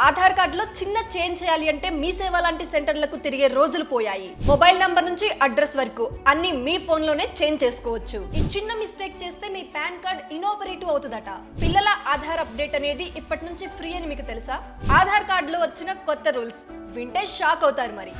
ఆధార్ కార్డులో చిన్న చేంజ్ చేయాలి అంటే మీ సేవ లాంటి సెంటర్లకు తిరిగే రోజులు పోయాయి. మొబైల్ నంబర్ నుంచి అడ్రస్ వరకు అన్ని మీ ఫోన్ లోనే చేంజ్ చేసుకోవచ్చు. ఈ చిన్న మిస్టేక్ చేస్తే మీ పాన్ కార్డ్ ఇనోపరేటివ్ అవుతుందట. పిల్లల ఆధార్ అప్డేట్ అనేది ఇప్పటి నుంచి ఫ్రీ అని మీకు తెలుసా? ఆధార్ కార్డులో వచ్చిన కొత్త రూల్స్ వింటే షాక్ అవుతారు. మరి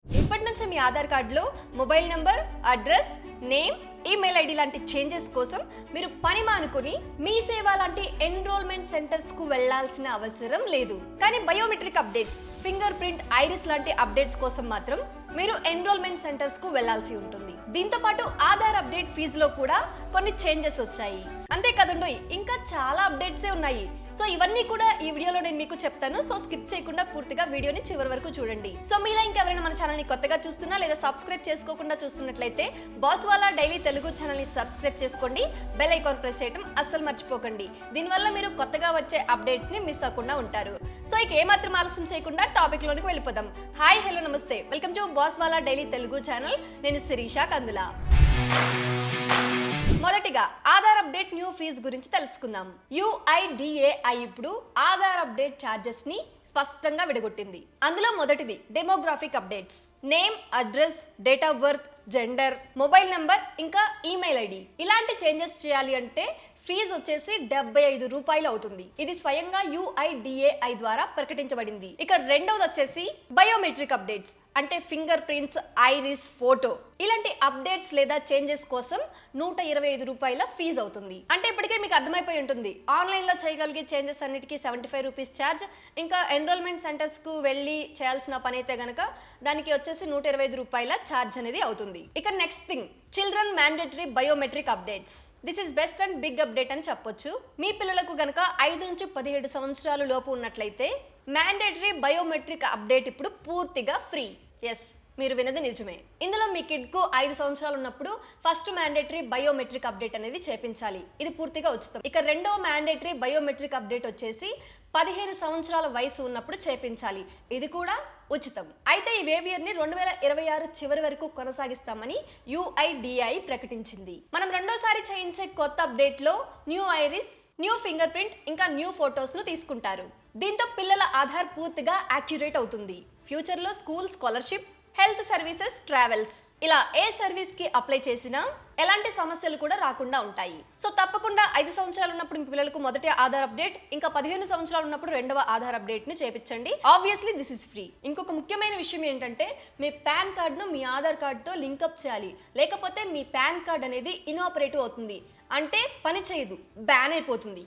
ఇప్పటి నుంచి మీ ఆధార్ కార్డులో mobile number, address, name, email ID లాంటి చేంజెస్ కోసం మీరు పని మానుకుని మీ సేవ లాంటి ఎన్రోల్మెంట్ సెంటర్స్ కు వెళ్లాల్సిన అవసరం లేదు. కానీ biometric updates, finger print, iris లాంటి అప్డేట్స్ కోసం మాత్రం మీరు ఎన్రోల్మెంట్ సెంటర్స్ కు వెళ్లాల్సి ఉంటుంది. దీంతో పాటు ఆధార్ అప్డేట్ ఫీజులో కూడా కొన్ని చేంజెస్ వచ్చాయి. అంతే కదండోయ్, ఇంకా చాలా అప్డేట్సే ఉన్నాయి. సో ఇవన్నీ కూడా ఈ వీడియోలో నేను మీకు చెప్తాను. సో స్కిప్ చేయకుండా పూర్తిగా వీడియోని చివరి వరకు చూడండి. సో మీలో ఇంకెవరైనా మన ఛానల్ ని కొత్తగా చూస్తున్నా లేదా సబ్స్క్రైబ్ చేసుకోకుండా చూస్తున్నట్లయితే బాస్వాలా డైలీ తెలుగు ఛానల్ ని సబ్స్క్రైబ్ చేసుకోండి. బెల్ ఐకాన్ ప్రెస్ చేయడం అస్సలు మర్చిపోకండి. దీనివల్ల మీరు కొత్తగా వచ్చే అప్డేట్స్ ని మిస్ అవ్వకుండా ఉంటారు. సో ఇక ఏమాత్రం ఆలస్యం చేయకుండా టాపిక్ లోనికి వెళ్ళిపోదాం. హాయ్, హలో, నమస్తే, వెల్కమ్ టు బాస్వాలా డైలీ తెలుగు ఛానల్. నేను శిరీష కందుల. మొదటిగా ఆధార్ అప్డేట్ న్యూ ఫీజ్ గురించి తెలుసుకుందాం. UIDAI ఇప్పుడు ఆధార్ అప్డేట్ ఛార్జెస్ ని స్పష్టంగా విడగొట్టింది. అందులో మొదటిది demographic updates. Name, address, date of birth, gender, mobile number, ఇంకా ఈమెయిల్ ఐడి ఇలాంటి చేంజెస్ చేయాలి అంటే ఫీజు వచ్చేసి 75 రూపాయలు అవుతుంది. ఇది స్వయంగా UIDAI ద్వారా ప్రకటించబడింది. ఇక రెండవది వచ్చేసి బయోమెట్రిక్ అప్డేట్స్, అంటే ఫింగర్ ప్రింట్స్, ఐరిస్, ఫోటో ఇలాంటి అప్డేట్స్ లేదా చేంజెస్ కోసం 125 రూపాయల ఫీజు అవుతుంది. అంటే ఇప్పటికే మీకు అర్థమైపోయి ఉంటుంది, ఆన్లైన్ లో చేయగలిగే చేంజెస్ అన్నిటికీ 75 రూపీస్ ఛార్జ్. ఇంకా ఎన్రోల్మెంట్ సెంటర్స్ కు వెళ్ళి చేయాల్సిన పని అయితే గనక దానికి వచ్చేసి 125 రూపాయల ఛార్జ్ అనేది అవుతుంది. ఇక next thing, children mandatory biometric updates. This is best and big update అని చెప్పొచ్చు. మీ పిల్లలకు గనక 5 నుంచి 17 సంవత్సరాల లోపు ఉన్నట్లయితే మ్యాండేటరీ బయోమెట్రిక్ అప్డేట్ ఇప్పుడు పూర్తిగా ఫ్రీ. ఎస్, మీరు విన్నది నిజమే. ఇందులో మీ కిడ్ కు 5 సంవత్సరాలు ఉన్నప్పుడు ఫస్ట్ మ్యాండేటరీ బయోమెట్రిక్ అప్డేట్ అనేది చేపించాలి. ఇది పూర్తిగా ఉచితం. ఇక రెండవ మ్యాండేటరీ బయోమెట్రిక్ అప్డేట్ వచ్చేసి 15 సంవత్సరాల వయసు ఉన్నప్పుడు చేపించాలి. ఇది కూడా ఉచితం. అయితే ఈ వేవియర్ ని 2026 చివరి వరకు కొనసాగిస్తామని UIDAI ప్రకటించింది. మనం రెండోసారి చేయించే కొత్త అప్డేట్ లో new iris, new finger print, ఇంకా న్యూ ఫొటోస్ ను తీసుకుంటారు. దీంతో పిల్లల ఆధార్ పూర్తిగా యాక్యురేట్ అవుతుంది. ఫ్యూచర్ లో school scholarship, health services, travels ఇలా ఏ సర్వీస్ కి అప్లై చేసినా ఎలాంటి సమస్యలు కూడా రాకుండా ఉంటాయి. సో తప్పకుండా 5 సంవత్సరాలు ఉన్నప్పుడు మీ పిల్లలకు మొదటి ఆధార్ అప్డేట్, ఇంకా 15 సంవత్సరాలు ఉన్నప్పుడు రెండవ ఆధార్ అప్డేట్ ని చేపించండి. Obviously this is free. ఇంకొక ముఖ్యమైన విషయం ఏంటంటే మీ పాన్ కార్డ్ ను మీ ఆధార్ కార్డ్ తో లింక్అప్ చేయాలి. లేకపోతే మీ పాన్ కార్డ్ అనేది ఇన్ఆపరేటివ్ అవుతుంది, అంటే పని చేయదు, బ్యాన్ అయిపోతుంది.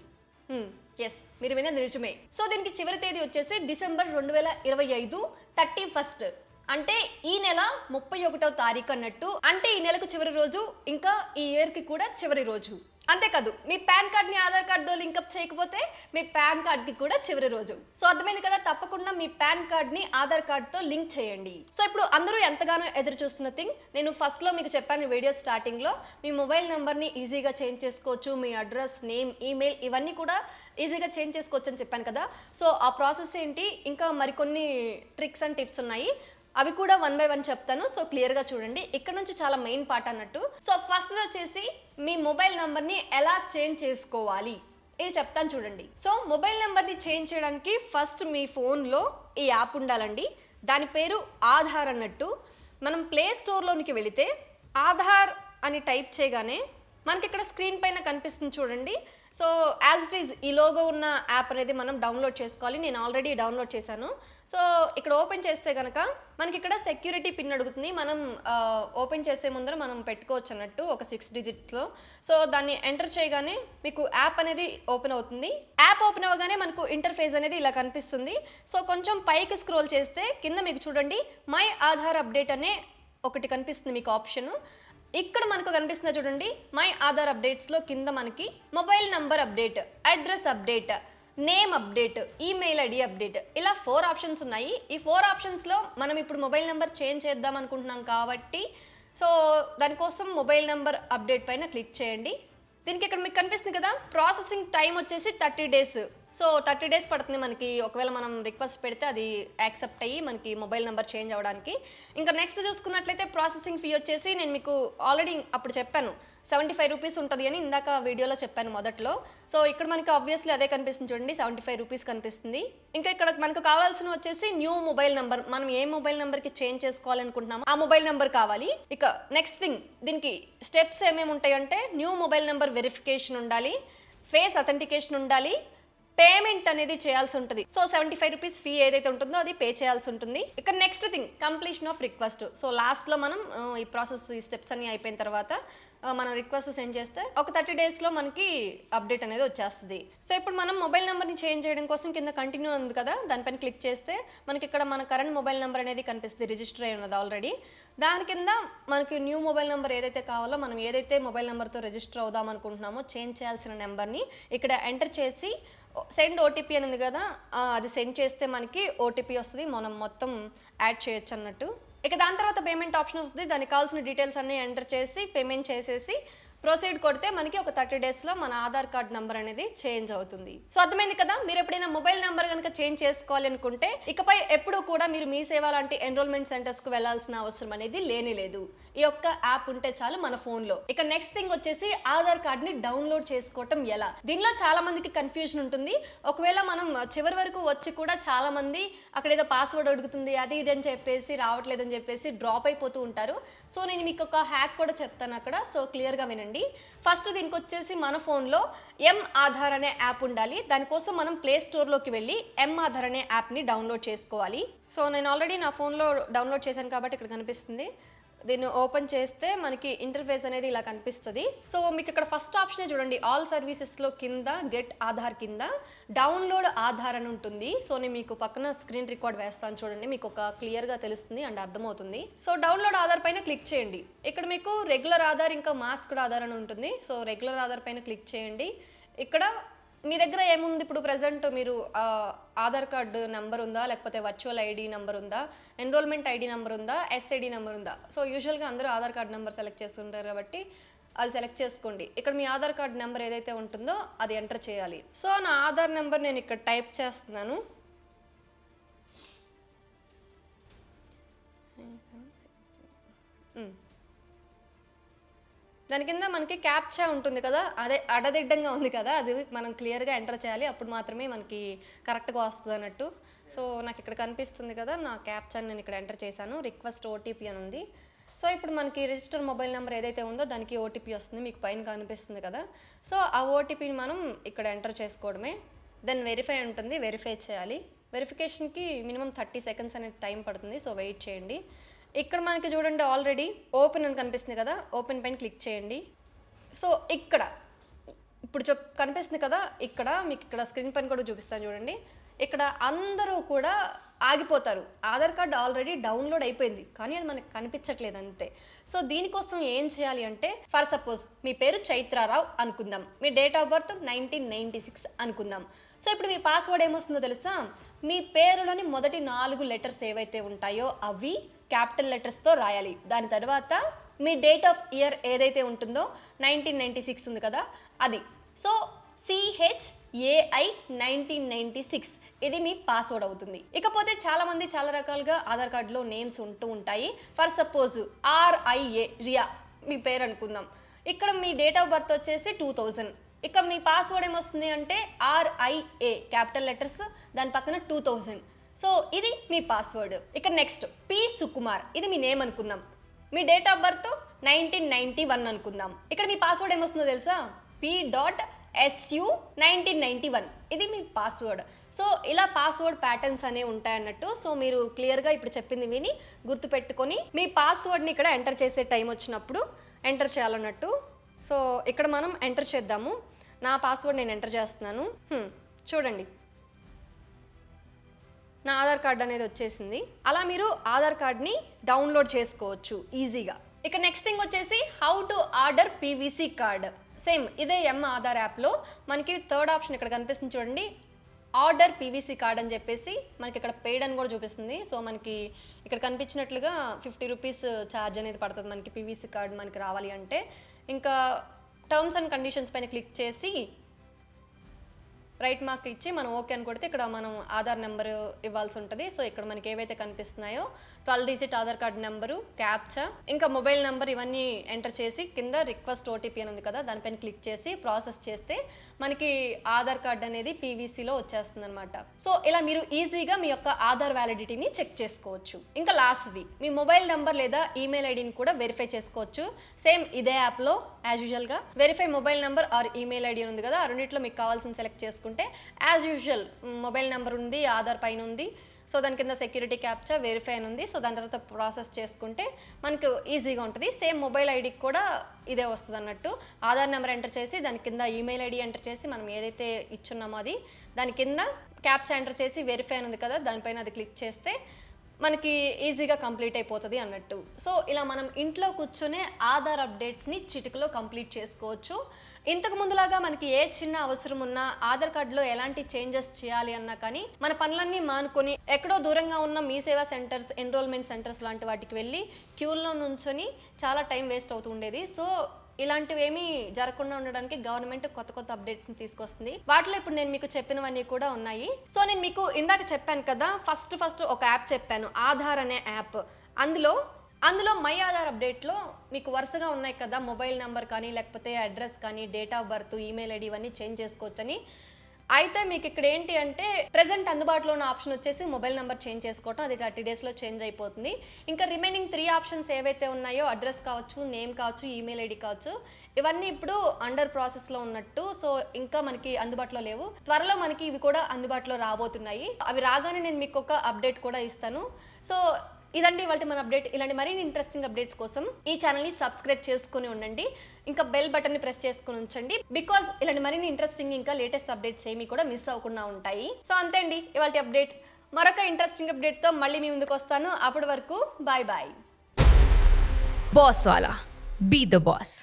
ఎస్, మీరు వినేది నిజమే. సో దీనికి చివరి తేదీ వచ్చేసి డిసెంబర్ 2025 31st, అంటే ఈ నెల 31వ తారీఖు అన్నట్టు. అంటే ఈ నెలకు చివరి రోజు, ఇంకా ఈ ఇయర్ కి కూడా చివరి రోజు. అంతేకాదు, మీ పాన్ కార్డ్ ని ఆధార్ కార్డుతో లింక్అప్ చేయకపోతే మీ పాన్ కార్డ్ కి కూడా చివరి రోజు. సో అర్థమైంది కదా, తప్పకుండా మీ పాన్ కార్డ్ ని ఆధార్ కార్డుతో లింక్ చేయండి. సో ఇప్పుడు అందరూ ఎంతగానో ఎదురు చూస్తున్న థింగ్, నేను ఫస్ట్ లో మీకు చెప్పాను వీడియో స్టార్టింగ్ లో, మీ మొబైల్ నెంబర్ ని ఈజీగా చేంజ్ చేసుకోవచ్చు. మీ అడ్రస్, నేమ్, ఈమెయిల్ ఇవన్నీ కూడా ఈజీగా చేంజ్ చేసుకోవచ్చు అని చెప్పాను కదా. సో ఆ ప్రాసెస్ ఏంటి, ఇంకా మరికొన్ని ట్రిక్స్ అండ్ టిప్స్ ఉన్నాయి, అవి కూడా 1 by 1 చెప్తాను. సో క్లియర్ గా చూడండి, ఇక్కడ నుంచి చాలా మెయిన్ పార్ట్ అన్నట్టు. సో ఫస్ట్ వచ్చేసి మీ మొబైల్ నంబర్ ని ఎలా చేంజ్ చేసుకోవాలి ఇది చెప్తాను చూడండి. సో మొబైల్ నెంబర్ ని చేంజ్ చేయడానికి ఫస్ట్ మీ ఫోన్ లో ఈ యాప్ ఉండాలండి. దాని పేరు ఆధార్ అన్నట్టు. మనం ప్లే స్టోర్ లోనికి వెళితే ఆధార్ అని టైప్ చేయగానే మనకి ఇక్కడ స్క్రీన్ పైన కనిపిస్తుంది చూడండి. సో యాజ్ ఇట్ ఈజ్ ఈ లోగో ఉన్న యాప్ అనేది మనం డౌన్లోడ్ చేసుకోవాలి. నేను ఆల్రెడీ డౌన్లోడ్ చేశాను. సో ఇక్కడ ఓపెన్ చేస్తే కనుక మనకి ఇక్కడ సెక్యూరిటీ పిన్ అడుగుతుంది. మనం ఓపెన్ చేసే ముందర మనం పెట్టుకోవచ్చు అన్నట్టు ఒక 6 digitsలో. సో దాన్ని ఎంటర్ చేయగానే మీకు యాప్ అనేది ఓపెన్ అవుతుంది. యాప్ ఓపెన్ అవ్వగానే మనకు ఇంటర్ఫేస్ అనేది ఇలా కనిపిస్తుంది. సో కొంచెం పైకి స్క్రోల్ చేస్తే కింద మీకు చూడండి మై ఆధార్ అప్డేట్ అనే ఒకటి కనిపిస్తుంది మీకు ఆప్షన్. ఇక్కడ మనకు కనిపిస్తుంది చూడండి, మై ఆధార్ అప్డేట్స్లో కింద మనకి mobile number update, address update, name update, email ID update ఇలా 4 ఆప్షన్స్ ఉన్నాయి. ఈ 4 ఆప్షన్స్లో మనం ఇప్పుడు మొబైల్ నెంబర్ చేంజ్ చేద్దాం అనుకుంటున్నాం కాబట్టి సో దానికోసం మొబైల్ నెంబర్ అప్డేట్ పైన క్లిక్ చేయండి. దీనికి ఇక్కడ మీకు కనిపిస్తుంది కదా, ప్రాసెసింగ్ టైం వచ్చేసి 30 days. సో 30 days పడుతుంది మనకి, ఒకవేళ మనం రిక్వెస్ట్ పెడితే అది యాక్సెప్ట్ అయ్యి మనకి మొబైల్ నెంబర్ చేంజ్ అవ్వడానికి. ఇంకా నెక్స్ట్ చూసుకున్నట్లయితే ప్రాసెసింగ్ ఫీ వచ్చేసి నేను మీకు ఆల్రెడీ అప్పుడు చెప్పాను రూపీస్ ఉంటుంది అని ఇందాక వీడియోలో చెప్పాను మొదట్లో. సో ఇక్కడ మనకి ఆబ్వియస్లీ అదే కనిపిస్తుంది చూడండి, 75 రూపీస్ కనిపిస్తుంది. ఇంకా ఇక్కడ మనకు కావాల్సిన వచ్చేసి న్యూ మొబైల్ నెంబర్. మనం ఏ మొబైల్ నెంబర్కి చేంజ్ చేసుకోవాలనుకుంటున్నామో ఆ మొబైల్ నెంబర్ కావాలి. ఇక నెక్స్ట్ థింగ్, దీనికి స్టెప్స్ ఏమేమి ఉంటాయంటే న్యూ మొబైల్ నెంబర్ వెరిఫికేషన్ ఉండాలి, ఫేస్ అథెంటికేషన్ ఉండాలి, పేమెంట్ అనేది చేయాల్సి ఉంటుంది. సో 75 రూపీస్ ఫీ ఏదైతే ఉంటుందో అది పే చేయాల్సి ఉంటుంది. ఇక next thing, completion of request. So లాస్ట్లో మనం ఈ ప్రాసెస్, ఈ స్టెప్స్ అన్ని అయిపోయిన తర్వాత మనం రిక్వెస్ట్ సెండ్ చేస్తే ఒక 30 డేస్లో మనకి అప్డేట్ అనేది వచ్చేస్తుంది. సో ఇప్పుడు మనం మొబైల్ నెంబర్ని చేంజ్ చేయడం కోసం కింద కంటిన్యూ ఉంది కదా, దానిపైన క్లిక్ చేస్తే మనకి ఇక్కడ మన కరెంట్ మొబైల్ నెంబర్ అనేది కనిపిస్తుంది, రిజిస్టర్ అయి ఉన్నది ఆల్రెడీ. దాని కింద మనకి న్యూ మొబైల్ నెంబర్ ఏదైతే కావాలో, మనం ఏదైతే మొబైల్ నెంబర్తో రిజిస్టర్ అవుదాం అనుకుంటున్నామో చేంజ్ చేయాల్సిన నెంబర్ని ఇక్కడ ఎంటర్ చేసి సెండ్ ఓటీపీ అని ఉంది కదా, అది సెండ్ చేస్తే మనకి ఓటీపీ వస్తుంది, మనం మొత్తం యాడ్ చేయొచ్చు అన్నట్టు. ఇక దాని తర్వాత పేమెంట్ ఆప్షన్ వస్తుంది, దానికి కావాల్సిన డీటెయిల్స్ అన్ని ఎంటర్ చేసి పేమెంట్ చేసేసి ప్రొసీడ్ కొడితే మనకి ఒక 30 డేస్లో మన ఆధార్ కార్డ్ నెంబర్ అనేది చేంజ్ అవుతుంది. సో అర్థమైంది కదా, మీరు ఎప్పుడైనా మొబైల్ నెంబర్ కనుక చేంజ్ చేసుకోవాలి అనుకుంటే ఇకపై ఎప్పుడూ కూడా మీరు మీ సేవ లాంటి ఎన్రోల్మెంట్ సెంటర్స్కు వెళ్లాల్సిన అవసరం అనేది లేదు. ఈ యొక్క యాప్ ఉంటే చాలు మన ఫోన్లో. ఇక నెక్స్ట్ థింగ్ వచ్చేసి ఆధార్ కార్డ్ని డౌన్లోడ్ చేసుకోవటం ఎలా. దీనిలో చాలా మందికి కన్ఫ్యూజన్ ఉంటుంది. ఒకవేళ మనం చివరి వరకు వచ్చి కూడా చాలా మంది అక్కడ ఏదో పాస్వర్డ్ అడుగుతుంది అది ఇది అని చెప్పేసి రావట్లేదని చెప్పేసి డ్రాప్ అయిపోతూ ఉంటారు. సో నేను మీకు ఒక హ్యాక్ కూడా చెప్తాను అక్కడ, సో క్లియర్గా వినండి. ఫస్ట్ దీనికి వచ్చేసి మన ఫోన్లో ఆధార్ అనే యాప్ ఉండాలి. దానికోసం మనం ప్లే స్టోర్లోకి వెళ్ళి ఆధార్ అనే యాప్ని డౌన్లోడ్ చేసుకోవాలి. సో నేను ఆల్రెడీ నా ఫోన్లో డౌన్లోడ్ చేశాను కాబట్టి ఇక్కడ కనిపిస్తుంది. దీన్ని ఓపెన్ చేస్తే మనకి ఇంటర్ఫేస్ అనేది ఇలా కనిపిస్తుంది. సో మీకు ఇక్కడ ఫస్ట్ ఆప్షనే చూడండి, ఆల్ సర్వీసెస్లో కింద గెట్ ఆధార్ కింద డౌన్లోడ్ ఆధార్ అని ఉంటుంది. సో నేను మీకు పక్కన స్క్రీన్ రికార్డ్ వేస్తాను చూడండి, మీకు ఒక క్లియర్గా తెలుస్తుంది అండ్ అర్థమవుతుంది. సో డౌన్లోడ్ ఆధార్ పైన క్లిక్ చేయండి. ఇక్కడ మీకు రెగ్యులర్ ఆధార్ ఇంకా మాస్క్డ్ ఆధార్ అని ఉంటుంది. సో రెగ్యులర్ ఆధార్ పైన క్లిక్ చేయండి. ఇక్కడ మీ దగ్గర ఏముంది, ఇప్పుడు ప్రజెంట్ మీరు ఆధార్ కార్డు నెంబర్ ఉందా, లేకపోతే వర్చువల్ ఐడి నెంబర్ ఉందా, ఎన్రోల్మెంట్ ఐడి నెంబర్ ఉందా, ఎస్ఐడి నెంబర్ ఉందా. సో యూజువల్గా అందరూ ఆధార్ కార్డు నెంబర్ సెలెక్ట్ చేస్తుంటారు కాబట్టి అది సెలెక్ట్ చేసుకోండి. ఇక్కడ మీ ఆధార్ కార్డు నెంబర్ ఏదైతే ఉంటుందో అది ఎంటర్ చేయాలి. సో నా ఆధార్ నెంబర్ నేను ఇక్కడ టైప్ చేస్తున్నాను. దాని కింద మనకి క్యాప్చా ఉంటుంది కదా, అదే అడదిడ్డంగా ఉంది కదా, అది మనం క్లియర్గా ఎంటర్ చేయాలి. అప్పుడు మాత్రమే మనకి కరెక్ట్గా వస్తుంది అన్నట్టు. సో నాకు ఇక్కడ కనిపిస్తుంది కదా, నా క్యాప్చాని నేను ఇక్కడ ఎంటర్ చేశాను. రిక్వెస్ట్ ఓటీపీ అని ఉంది. సో ఇప్పుడు మనకి రిజిస్టర్ మొబైల్ నెంబర్ ఏదైతే ఉందో దానికి ఓటీపీ వస్తుంది, మీకు పైన కనిపిస్తుంది కదా. సో ఆ ఓటీపీని మనం ఇక్కడ ఎంటర్ చేసుకోవడమే. దెన్ వెరిఫై ఉంటుంది, వెరిఫై చేయాలి. వెరిఫికేషన్కి మినిమం 30 సెకండ్స్ అనేది టైం పడుతుంది. సో వెయిట్ చేయండి. ఇక్కడ మనకి చూడండి ఆల్రెడీ ఓపెన్ అని కనిపిస్తుంది కదా, ఓపెన్ పైన క్లిక్ చేయండి. సో ఇక్కడ ఇప్పుడు కనిపిస్తుంది కదా, ఇక్కడ మీకు ఇక్కడ స్క్రీన్ పైన కూడా చూపిస్తాను చూడండి. ఇక్కడ అందరూ కూడా ఆగిపోతారు. ఆధార్ కార్డ్ ఆల్రెడీ డౌన్లోడ్ అయిపోయింది కానీ అది మనకు కనిపించట్లేదు అంతే. సో దీనికోసం ఏం చేయాలి అంటే, ఫర్ సపోజ్ మీ పేరు చైత్రారావు అనుకుందాం, మీ డేట్ ఆఫ్ బర్త్ 1996 అనుకుందాం. సో ఇప్పుడు మీ పాస్వర్డ్ ఏమొస్తుందో తెలుసా, మీ పేరులోని మొదటి 4 లెటర్స్ ఏవైతే ఉంటాయో అవి క్యాపిటల్ లెటర్స్తో రాయాలి. దాని తర్వాత మీ డేట్ ఆఫ్ ఇయర్ ఏదైతే ఉంటుందో 1996 ఉంది కదా అది. సో CHAI 1996 ఇది మీ పాస్వర్డ్ అవుతుంది. ఇకపోతే చాలామంది చాలా రకాలుగా ఆధార్ కార్డులో నేమ్స్ ఉంటూ ఉంటాయి. ఫర్ సపోజ్ RIA రియా మీ పేరు అనుకుందాం. ఇక్కడ మీ డేట్ ఆఫ్ బర్త్ వచ్చేసి 2000. ఇక మీ పాస్వర్డ్ ఏమొస్తుంది అంటే RIA క్యాపిటల్ లెటర్స్ దాని పక్కన 2000. సో ఇది మీ పాస్వర్డ్. ఇక నెక్స్ట్ P సుకుమార్ ఇది మీ నేమ్ అనుకుందాం. మీ డేట్ ఆఫ్ బర్త్ 1991 అనుకుందాం. ఇక్కడ మీ పాస్వర్డ్ ఏమొస్తుందో తెలుసా, P.SU 1991 ఇది మీ పాస్వర్డ్. సో ఇలా పాస్వర్డ్ ప్యాటర్న్స్ అనేవి ఉంటాయన్నట్టు. సో మీరు క్లియర్గా ఇప్పుడు చెప్పింది విని గుర్తుపెట్టుకొని మీ పాస్వర్డ్ని ఇక్కడ ఎంటర్ చేసే టైం వచ్చినప్పుడు ఎంటర్ చేయాలన్నట్టు. సో ఇక్కడ మనం ఎంటర్ చేద్దాము. నా పాస్వర్డ్ నేను ఎంటర్ చేస్తున్నాను. చూడండి నా ఆధార్ కార్డ్ అనేది వచ్చేసింది. అలా మీరు ఆధార్ కార్డ్ని డౌన్లోడ్ చేసుకోవచ్చు ఈజీగా. ఇక నెక్స్ట్ థింగ్ వచ్చేసి how to order PVC card. Same ఇదే ఆధార్ యాప్లో మనకి థర్డ్ ఆప్షన్ ఇక్కడ కనిపిస్తుంది చూడండి, ఆర్డర్ పీవీసీ కార్డ్ అని చెప్పేసి మనకి ఇక్కడ పెయిడ్ అని కూడా చూపిస్తుంది. సో మనకి ఇక్కడ కనిపించినట్లుగా 50 రూపీస్ ఛార్జ్ అనేది పడుతుంది మనకి పీవీసీ కార్డ్ మనకి రావాలి అంటే. ఇంకా టర్మ్స్ అండ్ కండిషన్స్ పైన క్లిక్ చేసి రైట్ మార్క్ ఇచ్చి మనం ఓకే అని కొడితే ఇక్కడ మనం ఆధార్ నెంబర్ ఇవ్వాల్సి ఉంటుంది. సో ఇక్కడ మనకి ఏవైతే కనిపిస్తున్నాయో 12 digit Aadhaar card number, captcha, ఇంకా మొబైల్ నెంబర్ ఇవన్నీ ఎంటర్ చేసి కింద రిక్వెస్ట్ ఓటీపీ అని ఉంది కదా దానిపైన క్లిక్ చేసి ప్రాసెస్ చేస్తే మనకి ఆధార్ కార్డ్ అనేది పీవీసీలో వచ్చేస్తుంది అనమాట. సో ఇలా మీరు ఈజీగా మీ యొక్క ఆధార్ వ్యాలిడిటీని చెక్ చేసుకోవచ్చు. ఇంకా లాస్ట్ది మీ మొబైల్ నెంబర్ లేదా ఈమెయిల్ ఐడిని కూడా వెరిఫై చేసుకోవచ్చు. సేమ్ ఇదే యాప్లో యాజ్ యూజువల్గా verify mobile number are email ID ఉంది కదా, ఆ రెండిట్లో మీకు కావాల్సిన సెలెక్ట్ చేసుకుంటే యాజ్ యూజువల్ మొబైల్ నెంబర్ ఉంది, ఆధార్ పైన ఉంది, సో దాని కింద సెక్యూరిటీ క్యాప్చా వెరిఫై అని ఉంది. సో దాని తర్వాత ప్రాసెస్ చేసుకుంటే మనకు ఈజీగా ఉంటుంది. సేమ్ మొబైల్ ఐడికి కూడా ఇదే వస్తుంది అన్నట్టు. ఆధార్ నెంబర్ ఎంటర్ చేసి దాని కింద ఈమెయిల్ ఐడి ఎంటర్ చేసి మనం ఏదైతే ఇచ్చున్నామో అది దాని కింద క్యాప్చా ఎంటర్ చేసి వెరిఫై అని ఉంది కదా దానిపైన అది క్లిక్ చేస్తే మనకి ఈజీగా కంప్లీట్ అయిపోతుంది అన్నట్టు. సో ఇలా మనం ఇంట్లో కూర్చొనే ఆధార్ అప్డేట్స్ని చిటికలో కంప్లీట్ చేసుకోవచ్చు. ఇంతకు ముందులాగా మనకి ఏ చిన్న అవసరం ఉన్నా ఆధార్ కార్డులో ఎలాంటి చేంజెస్ చేయాలి అన్నా కానీ మన పనులన్నీ మానుకొని ఎక్కడో దూరంగా ఉన్న మీ సేవా సెంటర్స్, ఎన్రోల్మెంట్ సెంటర్స్ లాంటి వాటికి వెళ్ళి క్యూల్లో నుంచొని చాలా టైం వేస్ట్ అవుతూ ఉండేది. సో ఇలాంటివి ఏమీ జరగకుండా ఉండడానికి గవర్నమెంట్ కొత్త కొత్త అప్డేట్స్ని తీసుకొస్తుంది. వాటిలో ఇప్పుడు నేను మీకు చెప్పినవన్నీ కూడా ఉన్నాయి. సో నేను మీకు ఇందాక చెప్పాను కదా, ఫస్ట్ ఒక యాప్ చెప్పాను, ఆధార్ అనే యాప్. అందులో మై ఆధార్ అప్డేట్లో మీకు వరుసగా ఉన్నాయి కదా, మొబైల్ నెంబర్ కానీ లేకపోతే అడ్రస్ కానీ date of birth, email ID ఇవన్నీ చేంజ్ చేసుకోవచ్చని. అయితే మీకు ఇక్కడ ఏంటి అంటే ప్రెజెంట్ అందుబాటులో ఉన్న ఆప్షన్ వచ్చేసి మొబైల్ నెంబర్ చేంజ్ చేసుకోవటం, అది 30 డేస్లో చేంజ్ అయిపోతుంది. ఇంకా రిమైనింగ్ 3 ఆప్షన్స్ ఏవైతే ఉన్నాయో అడ్రస్ కావచ్చు, నేమ్ కావచ్చు, ఈమెయిల్ ఐడి కావచ్చు, ఇవన్నీ ఇప్పుడు అండర్ ప్రాసెస్లో ఉన్నట్టు. సో ఇంకా మనకి అందుబాటులో లేవు, త్వరలో మనకి ఇవి కూడా అందుబాటులో రాబోతున్నాయి. అవి రాగానే నేను మీకు ఒక అప్డేట్ కూడా ఇస్తాను. సో ఇదండి ఇవాళ మన అప్డేట్. ఇలాంటి మరిన్ని ఇంట్రెస్టింగ్ అప్డేట్స్ కోసం ఈ ఛానల్ని సబ్స్క్రైబ్ చేసుకుని ఉండండి, ఇంకా బెల్ బటన్ని ప్రెస్ చేసుకుని ఉంచండి. బికాజ్ ఇలాంటి మరిన్ని ఇంట్రెస్టింగ్ ఇంకా లేటెస్ట్ అప్డేట్స్ ఏమి కూడా మిస్ అవ్వకుండా ఉంటాయి. సో అంతే అండి ఇవాళ అప్డేట్. మరొక ఇంట్రెస్టింగ్ అప్డేట్తో మళ్ళీ మీ ముందుకు వస్తాను. అప్పటి వరకు బాయ్ బాయ్. బాస్ వాలా, బీ ద బాస్.